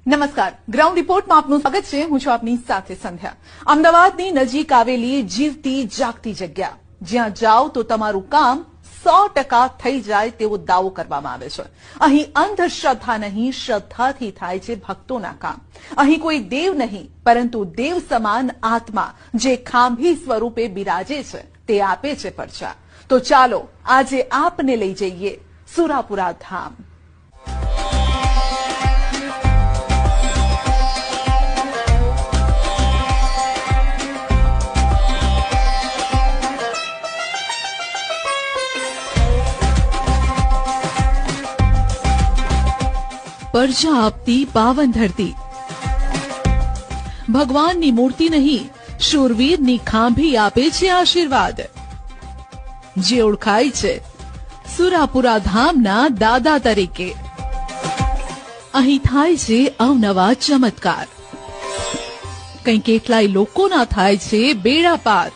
નમસ્કાર, ગ્રાઉન્ડ રિપોર્ટમાં આપનું સ્વાગત છે. હું છું આપની સાથે સંધ્યા. અમદાવાદની નજીક આવેલી જીવતી જાગતી જગ્યા, જ્યાં જાઓ તો તમારું કામ 100% થઈ જાય તેવો દાવો કરવામાં આવે છે. અહીં અંધશ્રદ્ધા નહીં, શ્રદ્ધાથી થાય છે ભક્તોના કામ. અહીં કોઈ દેવ નહીં, પરંતુ દેવ સમાન આત્મા જે ખાંભી સ્વરૂપે બિરાજે છે તે આપે છે પરચા. તો ચાલો આજે આપને લઈ જઈએ સુરાપુરા ધામ. પરચા આપતી પાવન ધરતી, ભગવાનની મૂર્તિ નહીં, શૂરવીરની ખાંભી આપે છે આશીર્વાદ. જે ઓળખાય છે સુરાપુરા ધામના દાદા તરીકે. અહીં થાય છે અવનવા ચમત્કાર. કંઈ કેટલાય લોકોના થાય છે બેડા પાર.